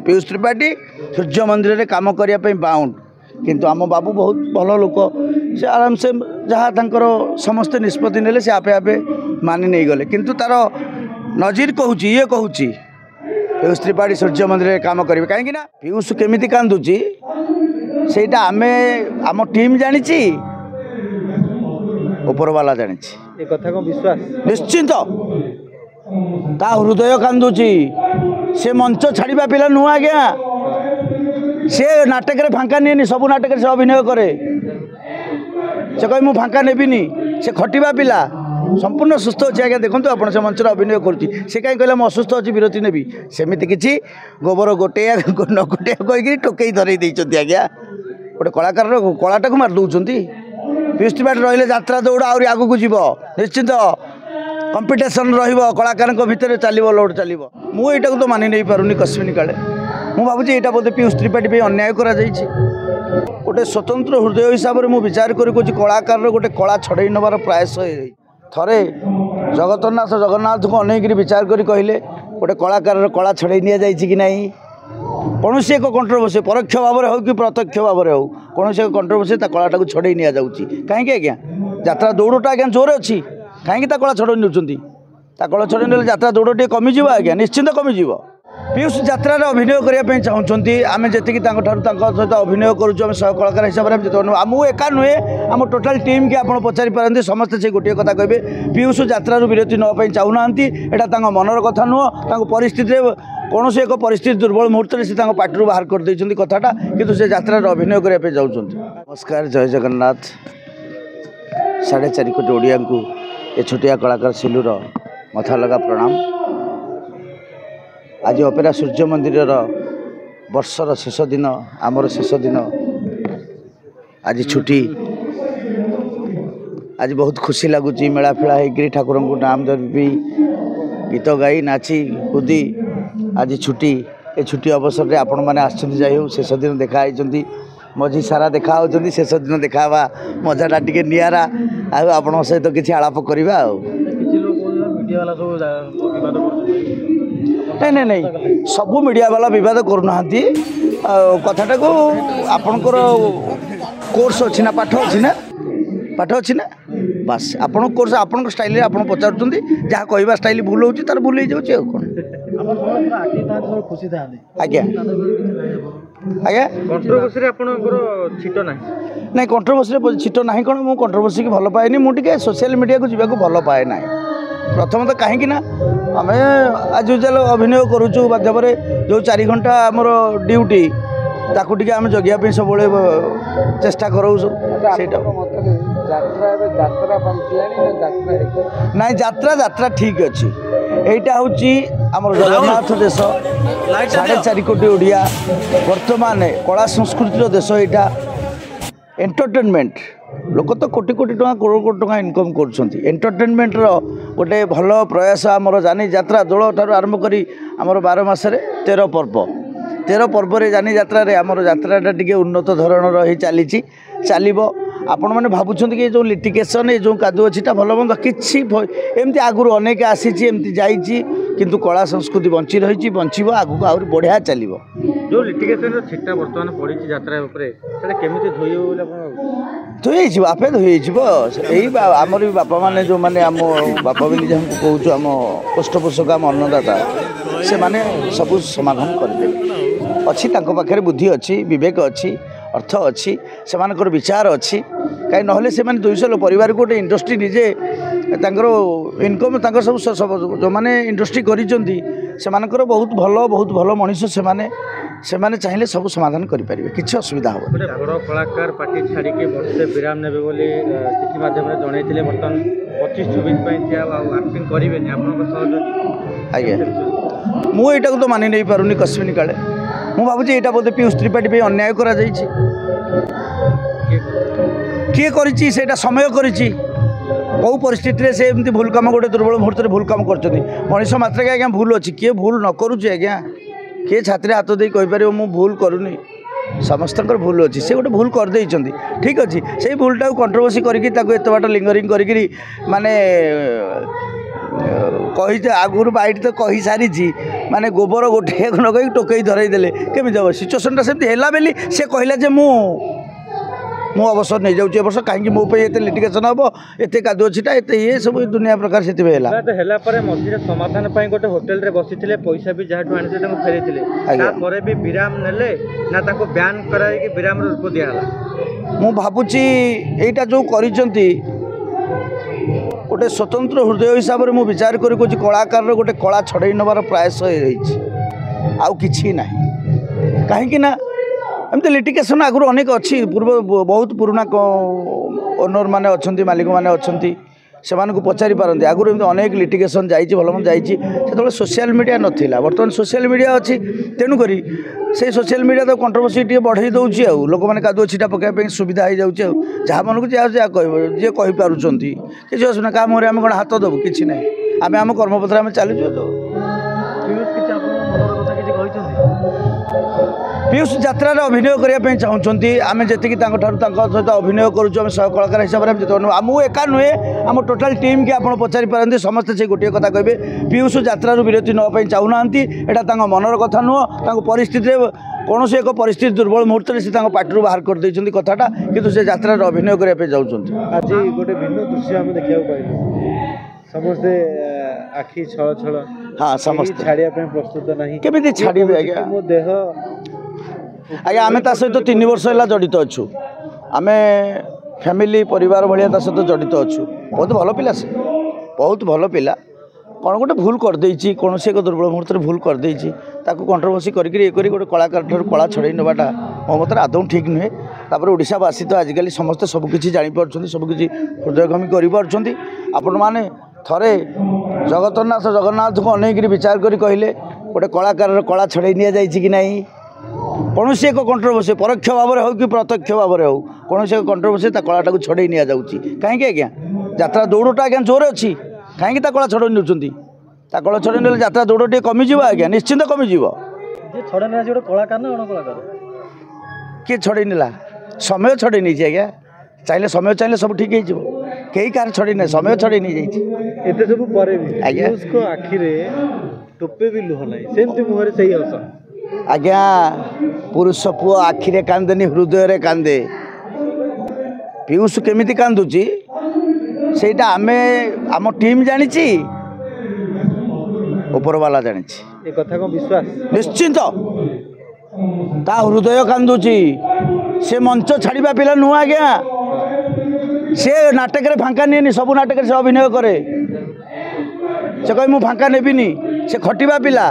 पीयूष त्रिपाठी सूर्य मंदिर में काम करने बाउंड किंतु आम बाबू बहुत भल लोक से आराम से जहाँ तंकर समस्त निष्पत्ति नेले से आपे आपे मानि नहीं गले किंतु तार नजीर कहूँ ये कहूँ पीयूष त्रिपाठी सूर्य मंदिर में काम करेंगे कहीं पीयूष केमिति कांदुची सेटा आमे आम टीम जानी उपरवाला जानी कथा को विश्वास निश्चिंत ता हृदय कांदुची से मंच छाड़ा पिला नुह आज्ञा से नाटक रे फांका नहीं सब नाटक से अभिनय करे से कह मु फांका नेबिनी से खटिबा पिला संपूर्ण सुस्थ अच्छे आज्ञा देखो आप मंच अभिनय करुँची से कहीं कहला मैं असुस्थ अच्छी विरति नेबी सेमती किसी गोबर गोटे न गोटे कहीकि टोकई धरई देते आज्ञा गोटे कलाकार कलाटा को मार दौरान पीयूष त्रिपाठी रही यात्रा दौड़ आहरी आगू जीव निश्चिंत कंपिटिशन रलाकार भितर चलो लोड चलो मुझे तो मानि नहीं पारुनी कस्मिन काले मुझे भावुँ यहाँ बोधे पीयूष त्रिपाठी अन्याय करा गोटे स्वतंत्र हृदय हिसाब से मुझे विचार कर कलाकार गोटे कला छड़े नबार प्रयास थे जगन्नाथ को अनेक विचार कर कहले गोटे कलाकार कला छड़े नि जाए कि नहीं कौन एक कंट्रोवर्सी परोक्ष भाव में हो कि प्रत्यक्ष भाव में हो कौन एक कंट्रोवर्सी कलाटा को छड़े नि जाऊँगी कहीं आज्ञा यात्रा दौड़टा आज्ञा जोर अच्छी कहीं कला छड़े नौकरी कला छड़े ना यात्रा दौड़ टे कमिज आज्ञा निश्चिंत कमिज पीयूष यात्रा अभिनय करने चाहूँगी आम जी सहित अभिनय करुँ सह कलाकार हिसाब से जिते मुझे एका नुहे आम टोटाल टीम की आप पचारि पारती समस्ते से गोटे कथा कहे पीयूष यात्रा विरति नापी चाहूना यहाँ मनर कथा नुह परिस्थिति कौन एक परिस्थिति दुर्बल मुहूर्त से पार्टी बाहर कर देते कथाटा किंतु से यात्रा अभिनय करने चाहते नमस्कार जय जगन्नाथ 4.5 कोटी ओडिया को ये छोटिया कलाकार सिलूर मथा लगा प्रणाम। आज अपेरा सूर्य मंदिर वर्षर शेष दिन आमर शेष दिन आज छुट्टी आज बहुत खुशी लगुच मेला फेला होकर ठाकुर को नाम धरी गीत गाई नाची कूदी आज छुट्टी ए छुट्टी अवसर में आपण मैंने आसो शेष दिन देखाई मझी सारा देखा होती शेष दिन देखा मजाटा टे निरा आपण सहित किसी आलाप करवा नहीं नहीं सबू मीडिया वाला विवाद करूना कथाटा को आपणकर कोर्स अच्छी ना पाठ अच्छी ना बास आपण कोर्स आपण स्टाइल आप पचार जहाँ कहवा स्टाइल भूल हो तार भूल हो जाऊँ कौन आज्ञा आज्ञा नहीं कंट्रोवर्सी छिट ना कौन मुझे कंट्रोवर्सी की भल पाए मुझे सोशल मीडिया को जीवा भल पाए ना प्रथम तो कहीं आम आज यूजुआल अभिनय करुचु माध्यम जो 4 घंटा आमर ड्यूटी ताकू टे आम जगिया सब चेष्टा करूँ नाई यात्रा ठीक अच्छी यहाँ हूँ आम जगन्नाथ देश 4.5 कोटी ओडिया वर्तमान कला संस्कृतिर देश यहाँ एंटरटेनमेंट लोक तो कोटी कोटी टका करोड़ करोड़ टका इनकम करटेनमेंट गोटे भल प्रयास आमर जानी यात्रा दोल ठार आरंभ करी आमर 12 मासरे 13 पर्व जानी यात्रा आमर यात्राटा टी उन्नत धरण ही चली चलो आपण मैंने भावुं कि जो लिटिगेशन ये जो कादू अच्छी भल मंद कि एमती आगुरी अनेक आसी एमती जाइए किंतु कला संस्कृति बंची रही बंचब आगू आहरी बढ़िया चलो जो लिटिगेशन छिटा बर्तमान पड़ी यात्रा धोई आपे धोई यही आमर भी बापा मैंने जो मैंने आम बापा बोली जहाँ कहूँ आम पृष्ठपोषक आम अन्नदाता से मैंने सब समाधान करदे अच्छी पाखे बुद्धि अच्छी विवेक अच्छी अर्थ अच्छी से विचार अच्छी कहीं ना से 200 परिवार को गोटे इंडस्ट्री निजे इनकम सब जो मैंने इंडस्ट्री कर बहुत भल मनीष से चाहिए सब समाधान करेंगे किसी असुविधा हो बड़ कलाकार पार्टी छाड़ी वर्षे विराम ने चिठी मध्यम जनइले बर्तमान 25-26 एक्टिंग करेंगे आज्ञा मुझे यहाँ तो मानि नहीं पारुनी कस्मिन काले मुझे भावुँ यहाँ बोधे पीयूष त्रिपाठी अन्याय करा किए करी से समय करी कौ परिस्थिति से एमती भूल कम गोटे दुर्बल मुहूर्त भूल कम कर मनीष मात्र आज्ञा भूल अच्छी किए भूल न करुच्ची आज्ञा किए छाती हाथ दे कहीपर मु भूल करूनी समस्त भूल अच्छी से गोटे भूल करदे ठीक अच्छे से भूलटा कंट्रोवर्सी करके एत बाट लिंगरिंग करी माने कही आगुरी बाइट तो कही सारी माने गोबर गोटे नगई टोकई धरई देले केमी हम सिचुएसनटा सेमती है बोली से कहला जे मु अवसर नहीं जाऊँ ए वर्ष कहीं मो पे लिटिगेशन हम एत कादुଅ छिटा एत ये सब दुनिया प्रकार से मझे समाधान गोटे होटेल रे बसी पैसा भी जहाँ आनी फेरी भी विराम नेले ना ब्यान कर विराम रूप दिहला मु भावुची एटा जो करिसंती गोटे स्वतंत्र हृदय हिसाब से मुझे विचार कर कलाकार गोटे कला छड़े नबार प्रयास आउ कि ना कहीं एमती लिटिगेशन आगुरी अनेक अच्छी पूर्व बहुत पुराना ओनर मैंने अच्छा मालिक मैंने अच्छा से पचारि पारती आगुरी एमती अनेक लिटिगेशन जाइए भल मन जाइए सोशल मीडिया नाला बर्तमान सोशल मीडिया अच्छी तेणुक से सोशल मीडिया तो कंट्रोवर्सी टे बढ़ई दूसरी लोक मैंने कादुଅ छिटा पकाइवाई सुविधा हो जाऊँगी जहाँ मन को जहाँ कह जी कहीपर किसी असुविधा क्या मुहर आम कौन हाथ देवु कि ना आम आम कर्मपत्र आम चलुचु पीयूष यात्रा अभिनय करने चाहूँगी आम जी सहित अभिनय करुँ सह कलाकार हिसाब से मुझे एका नुहे आम टोटाल टीम की आप पचारि पारती समस्ते से गोटे कथा कहे पीयूष यात्रा विरति नापी चाहूना यहाँ मनर कथा नुह परिस्थिति कौन एक परिस्थिति दुर्बल मुहूर्त से पार्टी बाहर कर देते कथाटा किंतु से यात्रा अभिनय करने चाहते आज गोटे भिन्न दृश्य आम देखा समस्ते आखि छल छल हाँ समस्त छाड़िया प्रस्तुत नहीं केमी छाड़े आज्ञा मो देह आज्ञा आम सहित 3 वर्ष है जड़ित अच्छु आम फैमिली परिवार भाया सहित जड़ित अच्छु बहुत भल पिला से बहुत भल पिला कौन गोटे भूल करदे कौन से एक दुर्बल मुहूर्त भूल करदे कंट्रोवर्सी करके गोटे कलाकार कला छड़े नाटा मो मत आदौ ठीक नुहे ओडावासी तो आजिकल समस्ते सबकि जापर सबकि हृदयगमी कर थरे जगन्नाथ को अनेक विचार कर कहले गोटे कलाकार कला छड़े नि कि नहीं कौन से एक कंट्रोवर्सी परोक्ष भाव में हो कि प्रत्यक्ष भाव में हो कौन से कंट्रोवर्सी कलाटा को छड़े नि कहीं आज्ञा यात्रा दौड़टा आज्ञा जोर अच्छी कहीं कला छड़े नौकरी कला छड़े ना यात्रा दौड़ टे कमिज आज्ञा निश्चिंत कमिज कलाकार ना कलाकार किए छड़े ना समय छड़े नहीं आज्ञा चाहिए समय चाहिए सब ठीक हो कई कार छड़े ना समय छड़े नहीं एते सब पर भी आज्ञा उसको आखिरे टोपे भी लुह नहीं सेमती मुहरे सही हस आज्ञा पुरुष पुओ आखिरे कांदेनी हृदय रे कांदे पीयूष केमिति कांदुची सेटा आमे आम टीम जानिची ऊपर वाला जानिची ए कथा को विश्वास निश्चिंत ता हृदय कांदुची से मंच छाड़िबा पिला नुह आज्ञा से नाटक रे फांका नहीं सब नाटक से अभिनय करे से कह मु फांका नेबिनी से खटिबा पिला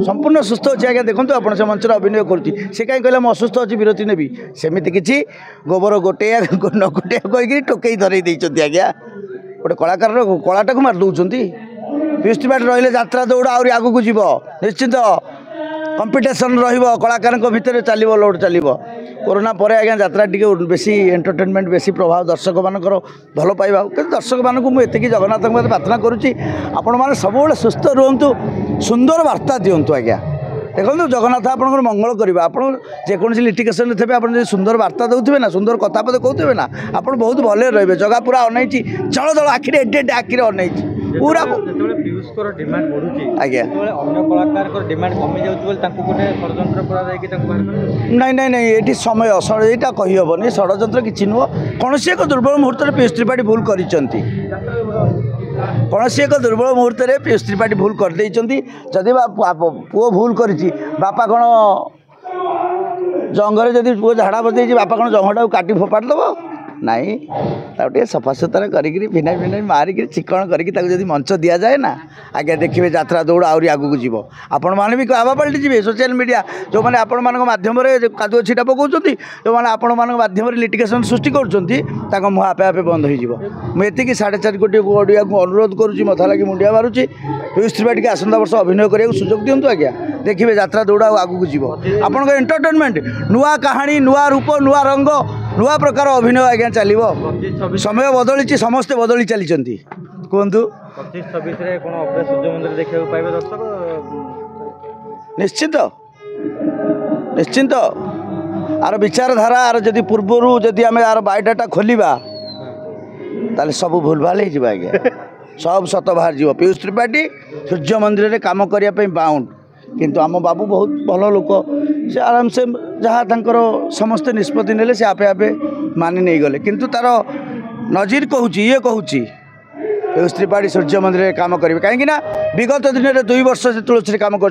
संपूर्ण सुस्थ अच्छे आज्ञा देखो आप मंच अभिनय करुच्ची से कहीं कहला मैं असुस्थ अच्छी विरति नेबी सेमती किसी गोबर गोटे न गोटे कहीकि टोकई धरई देते आज्ञा गोटे कलाकार कलाटा को मार दौरान पीयूष त्रिपाठी रही यात्रा दौड़ आहरी आगू जीव निश्चित कंपिटिशन रलाकार भितर चलो लोड चलो कोरोना पर आज्ञा यात्रा टी बेसी एंटरटेनमेंट बेसी प्रभाव दर्शक मानकर भल पाइबा दर्शक मानक मुझे जगन्नाथ प्रार्थना करुच्ची आपण मैंने सब सुस्थ रुहतु सुंदर वार्ता दिंतु आज्ञा देखो जगन्नाथ आप मंगल करवा आप जेकोसी लिटिगेशन थे आप सुंदर वार्ता देते ना सुंदर कथा पद कहते ना आप बहुत भले रे जगह पूरा अनई जल जल आखिरे एडे आखिरे अनई पूरा डिमांड बढ़ुची आज्ञा अन्य कलाकार डिमांड कमी जाते नहीं नहीं नहीं ये समय यहाँ कहीहबनी षड्यंत्र किसी नुह कौन से एक दुर्बल मुहूर्त में पीयूष त्रिपाठी भूल कर कौन से एक दुर्बल मुहूर्त में पीयूष त्रिपाठी भूल कर जदि पुओ भूल कर बापा कौन जंगरे जदि पुओ झाड़ा बजे बापा कौन जंगटा काटी फोपाड़ दब नाई टे सफा सुतरा करी फिनाई फिनाई मारिक चिकण करी मंच दि जाए ना आज्ञा देखिए यात्रा दौड़ आहरी आगू जीव आपण मैंने भी कहवा पलटि जी सोशल मीडिया जो मैंने आपण माध्यम कादुଅ छिटा पकाउं जो मैंने आपण माध्यम लिटिगेशन सृष्टि कर मुह आपे आपे बंद हो मुझे 4.5 कोटी ओडिया को अनुरोध करुँच मथा लगी मुंडिया मारुची पीयूष त्रिपाठी के आसंता वर्ष अभिनय करने सुजोग दिंतु आज्ञा देखिए यात्रा दौड़ आगू जीव आपण एंटरटेनमेंट नुआ कहानी नुआ रूप नुआ रंग नुआ प्रकार अभिनय आज्ञा चलो समय बदली समस्ते बदली चली कहतु 25-26 सूर्य मंदिर देखा पाइबे दर्शक निश्चित निश्चिंत आर विचारधारा आर जदि पूर्वर जदि आम यार बायोडाटा खोलिबा ताले सब भूल भाल हो आज्ञा सब सत बाहर जीव पीयूष त्रिपाठी सूर्य मंदिर में काम करने बाउंड किंतु आम बाबू बहुत भल लोक से आराम से जहाँ तांकर समस्ते निष्पत्ति नेले से आपे आपे मानि नहीं गले किंतु तार नजीर कहूँ ये कहूँ पीयूष त्रिपाठी सूर्य मंदिर में काम करेंगे कहीं विगत दिन में 2 वर्ष से तुलसी काम कर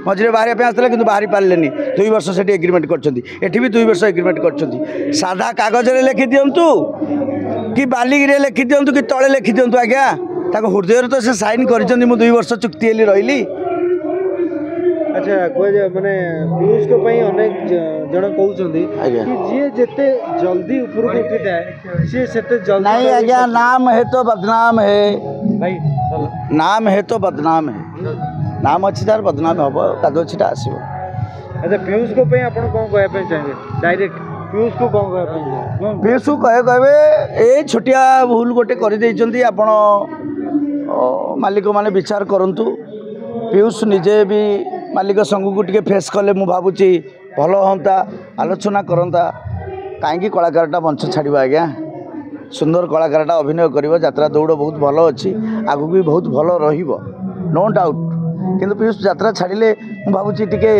मझे बाहर आसला कि बाहरी पारे 2 वर्ष से एग्रीमेंट कर भी 2 वर्ष एग्रीमेंट कर साधा कागज लिखि दिंतु कि बालिकी लिखि दिंतु कि तले लिखि दिंतु आज्ञा हृदय तो से साइन कर 2 वर्ष चुक्ति रही। अच्छा माने पीयूष को पई अनेक जन कहउछंदी कि जे जेते जल्दी ऊपर को उठी जाए से सेते जल्दी नहीं आज्ञा नाम है तो बदनाम है भाई नाम है तो बदनाम है नाम अच्छी तार बदनाम हम कागज छिटा आसो। अच्छा पीयूष को पई आपण कोन कहया पे चाहिए डायरेक्ट पीयूष को कोन कहया पे पीयूष को कहबे ए छोटिया भूल गोटे कर देइचंदी आपण मालिक माने विचार करंतु पीयूष निजे भी मालिक संघ को टे फेस कले मु भावुची भल हाँ आलोचना करता कहीं कलाकारटा मंच छाड़ आज्ञा सुंदर कलाकारटा अभिनय कर यात्रा दौड़ बहुत भल अच्छी आगू भी बहुत भल नो डाउट किंतु पीयूष यात्रा छाड़िले मु भावुची टिके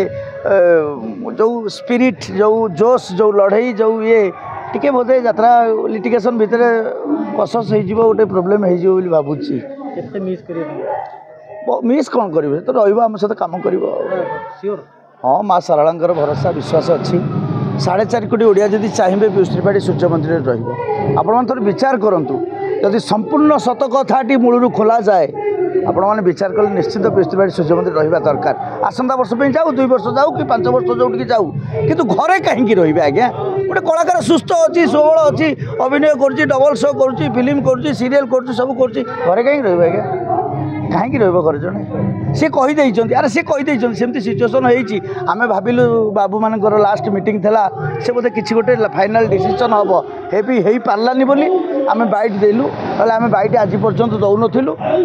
जो स्पिरिट जो जोश जो लड़ई जो ये टिके बोधे यात्रा लिटिगेशन भितर कसस हो गोटे प्रोब्लेम हो भावुची मिस कौन करेंगे तो रम सहित कम कर हाँ माँ सारांकर भरोसा विश्वास अच्छी 4.5 कोटी ओडिया जदि चाहिए पीयूष त्रिपाठी सूर्य मंदिर रही विचार करूँ जदि संपूर्ण सत कथाटी मूलू खोला जाए आपण मैंने विचार कले निश्चित पीयूष त्रिपाठी सूर्य मंदिर रहा दरकार आसंता वर्ष जाऊ 2 वर्ष जाऊ कि 5 वर्ष जो जाऊ किंतु घरे कहीं रही आज्ञा गोटे कलाकार सुस्थ अच्छी सबल अच्छी अभिनय कर डबल शो कर फिल्म कर सीरियल कर सब कर घरे कहीं रही आज्ञा कहीं घर जड़े सी कहीदे अरे सी कहीदे सेमती सिचुएसन होती आम भाविलु बाबू मान लास्ट मीटिंग थी से बोधे किसी गोटे फाइनाल डिसीजन हम हो पारानी बोली आम बैट देलु आम बैट आज पर्यंत दौन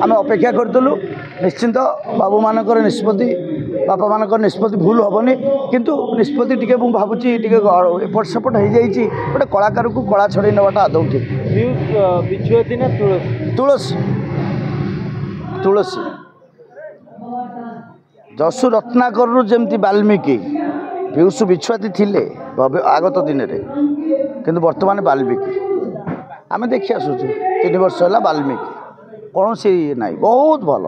आम अपेक्षा करूँ निश्चिंत बाबू मान निष्पत्ति बापा मान निष्पत्ति भूल हेनी किंतु निष्पत्ति टी भावुची एपट सेपट हो जाइए गोटे कलाकार को कला छड़े नाटा आदौ ठीक तुलसी तुलसी जसु रत्नाकर जमती वाल्मीकि पीयूष बिछुआती थिले आगत दिन में किंतु वर्तमान वाल्मीकि आम देखी आसुचु 3 वर्ष है वाल्मीकि कौन से ये ना बहुत भल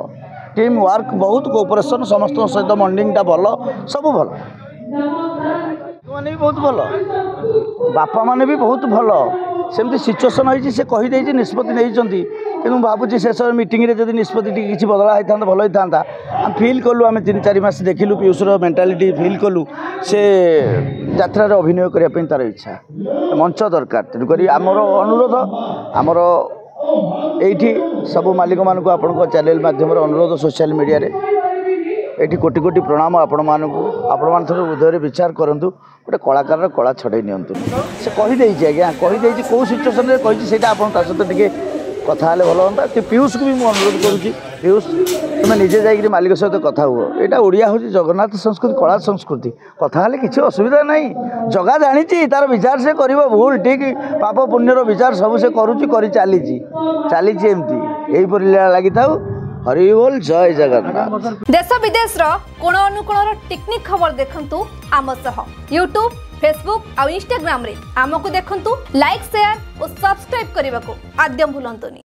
टीम वर्क बहुत कोऑपरेशन समस्त सहित मंडिंगटा भल सब भल मैंने भी बहुत भल बापा माने भी बहुत भल सेमती सिचुएसन होती से कहीदे निष्पत्ति नहीं कि भावुँ शेष मीटिंग रे जदि निष्पत्ति किसी बदला होता भल होता आम फिल कलु आम 3-4 मास देखिलु पीयूषर मेंटालिटी फिल कलु से यात्रा अभिनय करने तार इच्छा मंच दरकार तेणुक आमर अनुरोध आमर ये सब मालिक मानक आपण चैनल माध्यम अनुरोध सोशल मीडिया ये कोटि कोटि प्रणाम आपण मान थोड़े हृदय विचार करूँ गोटे कलाकार कला छड़े नियंतु से कहीदे आज्ञा कहीदे कौ सिचुएसन कही आप सहित टे कथा भल हाँ पीयूष को भी मुझे अनुरोध करुँच पीयूष तुम्हें निजे जाकि मालिक सहित कथा हुआ यहाँ ओडिया हूँ जगन्नाथ संस्कृति कला संस्कृति कथा किसी असुविधा नहीं जगह जानी तार विचार से कर भूल ठीक पाप पुण्यर विचार सब से कर चली यहीपरि लीला लगी था हरि बोल जय जगन्नाथ। देश विदेश कोण अनुकोण टेक्निक खबर देखंतु आम सह यूट्यूब फेसबुक और इंस्टाग्राम रे आमको देखंतु लाइक शेयर और सब्सक्राइब करने को आद्यम भूलंतुनी।